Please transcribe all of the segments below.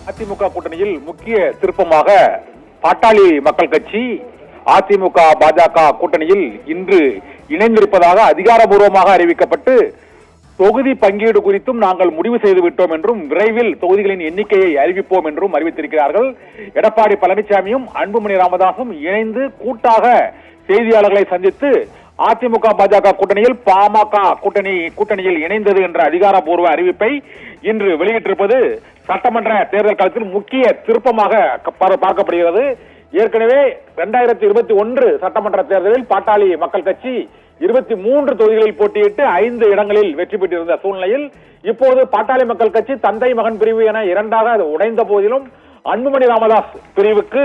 அதிமுக கூட்டணியில் முக்கிய திருப்பமாக பாட்டாளி மக்கள் கட்சி அதிமுக பாஜக கூட்டணியில் இன்று இணைந்திருப்பதாக அதிகாரபூர்வமாக அறிவிக்கப்பட்டு தொகுதி பங்கீடு குறித்தும் நாங்கள் முடிவு செய்து விட்டோம் என்றும் விரைவில் தொகுதிகளின் எண்ணிக்கையை அறிவிப்போம் என்றும் அறிவித்திருக்கிறார்கள். எடப்பாடி பழனிசாமியும் அன்புமணி ராமதாசும் இணைந்து கூட்டாக செய்தியாளர்களை சந்தித்து அதிமுக பாஜக கூட்டணியில் பாமக கூட்டணியில் இணைந்தது என்ற அதிகாரப்பூர்வ அறிவிப்பை இன்று வெளியிட்டிருப்பது சட்டமன்ற தேர்தல் காலத்தில் முக்கிய திருப்பமாக பார்க்கப்படுகிறது. ஏற்கனவே 2021 சட்டமன்ற தேர்தலில் பாட்டாளி மக்கள் கட்சி 23 தொகுதிகளில் போட்டியிட்டு 5 இடங்களில் வெற்றி பெற்றிருந்த சூழ்நிலையில் இப்போது பாட்டாளி மக்கள் கட்சி தந்தை மகன் பிரிவு என இரண்டாக உடைந்த போதிலும் அன்புமணி ராமதாஸ் பிரிவுக்கு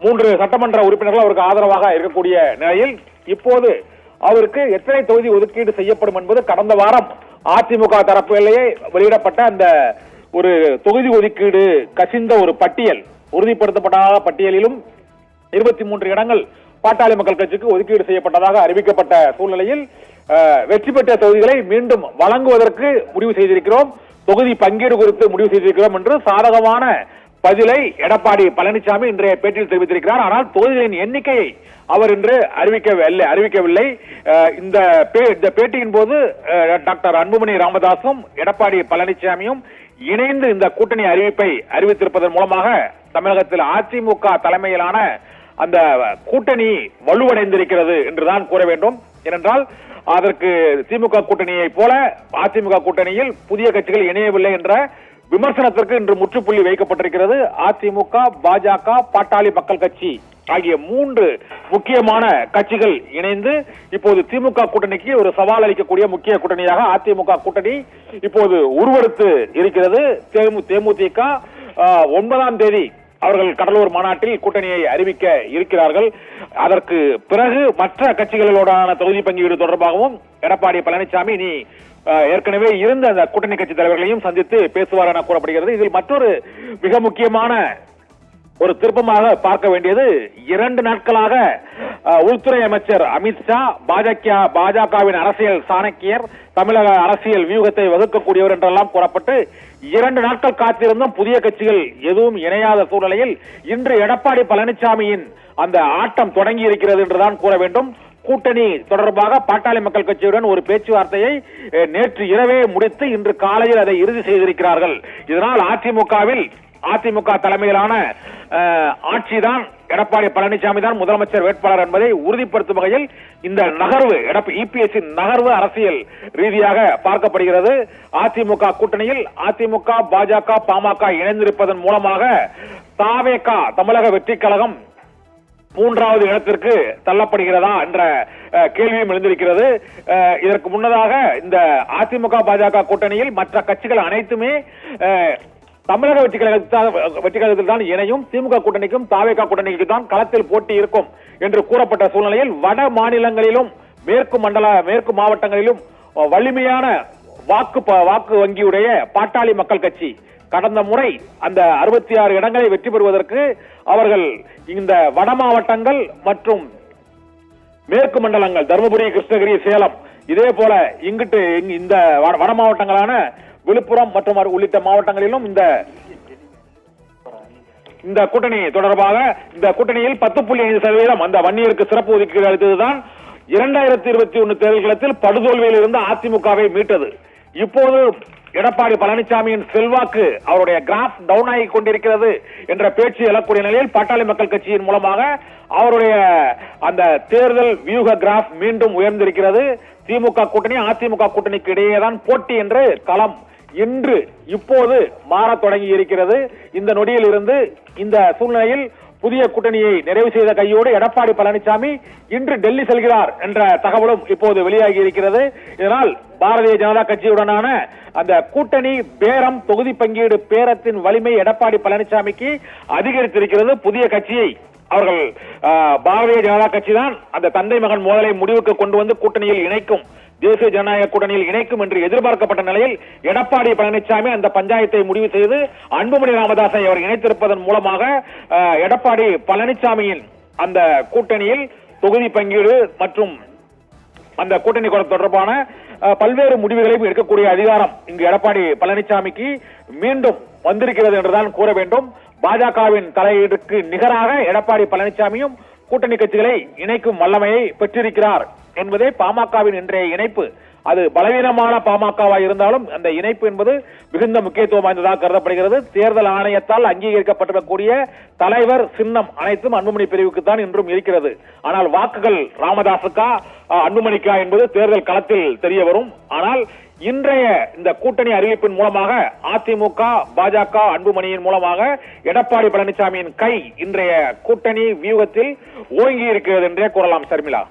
3 சட்டமன்ற உறுப்பினர்கள் அவருக்கு ஆதரவாக இருக்கக்கூடிய நிலையில் இப்போது அவருக்கு எத்தனை தொகுதி ஒதுக்கீடு செய்யப்படும் என்பது கடந்த வாரம் அதிமுக தரப்பிலேயே வெளியிடப்பட்ட அந்த ஒரு தொகுதி ஒதுக்கீடு கசிந்த ஒரு பட்டியல், உறுதிப்படுத்தப்படாத பட்டியலிலும் 23 இடங்கள் பாட்டாளி மக்கள் கட்சிக்கு ஒதுக்கீடு செய்யப்பட்டதாக அறிவிக்கப்பட்ட சூழ்நிலையில் வெற்றி பெற்ற தொகுதிகளை மீண்டும் வழங்குவதற்கு முடிவு செய்திருக்கிறோம், தொகுதி பங்கீடு குறித்து முடிவு செய்திருக்கிறோம் என்று சாதகமான பதிலை எடப்பாடி பழனிசாமி இன்றைய பேட்டியில் தெரிவித்திருக்கிறார். ஆனால் தொகுதிகளின் எண்ணிக்கையை அவர் இன்று அறிவிக்கவில்லை. இந்த பேட்டியின் போது டாக்டர் அன்புமணி ராமதாசும் எடப்பாடி பழனிசாமியும் இணைந்து இந்த கூட்டணி அறிவிப்பை அறிவித்திருப்பதன் மூலமாக தமிழகத்தில் அதிமுக தலைமையிலான அந்த கூட்டணி வலுவடைந்திருக்கிறது என்றுதான் கூற வேண்டும். ஏனென்றால் அதற்கு திமுக கூட்டணியை போல அதிமுக கூட்டணியில் புதிய கட்சிகள் இணையவில்லை என்ற விமர்சனத்திற்கு இன்று முற்றுப்புள்ளி வைக்கப்பட்டிருக்கிறது. அதிமுக, பாஜக, பாட்டாளி மக்கள் கட்சி ஆகிய 3 முக்கியமான கட்சிகள் இணைந்து இப்போது திமுக கூட்டணிக்கு ஒரு சவால் அளிக்கக்கூடிய முக்கிய கூட்டணியாக அதிமுக கூட்டணி இப்போது உருவெடுத்து இருக்கிறது. தேமுதிக 9ஆம் தேதி அவர்கள் கடலூர் மாநாட்டில் கூட்டணியை அறிவிக்க இருக்கிறார்கள். அதற்கு பிறகு மற்ற கட்சிகளோடான தொகுதி பங்கீடு தொடர்பாகவும் எடப்பாடி பழனிசாமி இனி ஏற்கனவே இருந்த அந்த கூட்டணி கட்சி தலைவர்களையும் சந்தித்து பேசுவார் என கூறப்படுகிறது. இதில் மற்றொரு மிக முக்கியமான ஒரு திருப்பமாக பார்க்க வேண்டியது 2 நாட்களாக உள்துறை அமைச்சர் அமித்ஷா பாஜகவின் அரசியல் சாணக்கியர், தமிழக அரசியல் வியூகத்தை வகுக்கக்கூடியவர் என்றெல்லாம் கூறப்பட்டு 2 நாட்கள் காத்திருந்தும் புதிய கட்சிகள் எதுவும் இணையாத சூழ்நிலையில் இன்று எடப்பாடி பழனிசாமியின் அந்த ஆட்டம் தொடங்கி இருக்கிறது என்றுதான் கூற வேண்டும். கூட்டணி தொடர்பாக பாட்டாளி மக்கள் கட்சியுடன் ஒரு பேச்சுவார்த்தையை நேற்று இரவே முடித்து இன்று காலையில் அதை இறுதி செய்திருக்கிறார்கள். இதனால் அதிமுக தலைமையிலான ஆட்சிதான், எடப்பாடி பழனிசாமி தான் முதலமைச்சர் வேட்பாளர் என்பதை உறுதிப்படுத்தும் வகையில் இந்த நகர்வு இபிஎஸ் நகர்வு அரசியல் ரீதியாக பார்க்கப்படுகிறது. அதிமுக கூட்டணியில் அதிமுக, பாஜக, பாமக இணைந்திருப்பதன் மூலமாக தாவேக தமிழக வெற்றி கழகம் 3வது இடத்திற்கு தள்ளப்படுகிறதா என்ற கேள்வியும் எழுந்திருக்கிறது. இதற்கு முன்னதாக இந்த அதிமுக பாஜக கூட்டணியில் மற்ற கட்சிகள் அனைத்துமே தமிழக வெற்றி கழகத்தில் தான் இணையும், திமுக கூட்டணிக்கும் தாவேகா கூட்டணிக்கு தான் களத்தில் போட்டி இருக்கும் என்று கூறப்பட்ட சூழ்நிலையில் வட மாநிலங்களிலும் மேற்கு மாவட்டங்களிலும் வலிமையான வாக்கு வங்கியுடைய பாட்டாளி மக்கள் கட்சி கடந்த முறை அந்த 66 இடங்களை வெற்றி பெறுவதற்கு அவர்கள் இந்த வட மாவட்டங்கள் மற்றும் மேற்கு மண்டலங்கள் தருமபுரி, கிருஷ்ணகிரி, சேலம் இதே போல இந்த வட மாவட்டங்களான விழுப்புரம் மற்றும் உள்ளிட்ட மாவட்டங்களிலும் இந்த கூட்டணி தொடர்பாக இந்த கூட்டணியில் 10.5% அந்த வன்னியருக்கு சிறப்பு ஒதுக்கீடு அளித்ததுதான் 2021 தேர்தல்களத்தில் படுதோல்வியில் இருந்த அதிமுகவை மீட்டது. இப்போது எடப்பாடி பழனிசாமியின் செல்வாக்கு அவருடைய கிராஃப் டவுன் ஆகி கொண்டிருக்கிறது என்ற பேச்சு எழக்கூடிய நிலையில் பாட்டாளி மக்கள் கட்சியின் மூலமாக அவருடைய அந்த தேர்தல் வியூக கிராஃப் மீண்டும் உயர்ந்திருக்கிறது. திமுக கூட்டணி அதிமுக கூட்டணிக்கு இடையேதான் போட்டி என்று களம் இப்போது மாற தொடங்கி இருக்கிறது. இந்த நொடியில் இருந்து இந்த சூழ்நிலையில் புதிய கூட்டணியை நிறைவு செய்த கையோடு எடப்பாடி பழனிசாமி இன்று டெல்லி செல்கிறார் என்ற தகவலும் இப்போது வெளியாகி இருக்கிறது. இதனால் பாரதிய ஜனதா கட்சியுடனான அந்த கூட்டணி பேரம், தொகுதி பங்கீடு பேரத்தின் வலிமை எடப்பாடி பழனிசாமிக்கு அதிகரித்திருக்கிறது. புதிய கட்சியை அவர்கள் பாரதிய ஜனதா கட்சி தான் அந்த தந்தை மகன் மோதலை முடிவுக்கு கொண்டு வந்து கூட்டணியில் இணைக்கும், தேசிய ஜனநாயக கூட்டணியில் இணைக்கும் என்று எதிர்பார்க்கப்பட்ட நிலையில் எடப்பாடி பழனிசாமி அந்த பஞ்சாயத்தை முடிவு செய்து அன்புமணி ராமதாஸை அவர் இணைத்திருப்பதன் மூலமாக எடப்பாடி பழனிசாமியின் அந்த கூட்டணியில் தொகுதி பங்கீடு மற்றும் அந்த கூட்டணி தொடர்பான பல்வேறு முடிவுகளையும் எடுக்கக்கூடிய அதிகாரம் இங்கு எடப்பாடி பழனிசாமிக்கு மீண்டும் வந்திருக்கிறது என்றுதான் கூற வேண்டும். பாஜகவின் தலையீடுக்கு நிகராக எடப்பாடி பழனிசாமியும் கூட்டணி கட்சிகளை இணைக்கும் வல்லமையை பெற்றிருக்கிறார் என்பதே பாமகவின் இன்றைய இணைப்பு. அது பலவீனமான பாமகவா இருந்தாலும் அந்த இணைப்பு என்பது மிகுந்த முக்கியத்துவம் வாய்ந்ததாக கருதப்படுகிறது. தேர்தல் ஆணையத்தால் அங்கீகரிக்கப்பட்டிருக்கக்கூடிய தலைவர் சின்னம் அனைத்தும் அன்புமணி பிரிவுக்கு தான் இன்றும் இருக்கிறது. ஆனால் வாக்குகள் ராமதாசுக்கா அன்புமணிக்கா என்பது தேர்தல் களத்தில் தெரிய வரும். ஆனால் இன்றைய இந்த கூட்டணி அறிவிப்பின் மூலமாக அதிமுக, பாஜக, அன்புமணியின் மூலமாக எடப்பாடி பழனிசாமியின் கை இன்றைய கூட்டணி வியூகத்தில் ஓங்கி இருக்கிறது என்றே கூறலாம். சர்மிளா.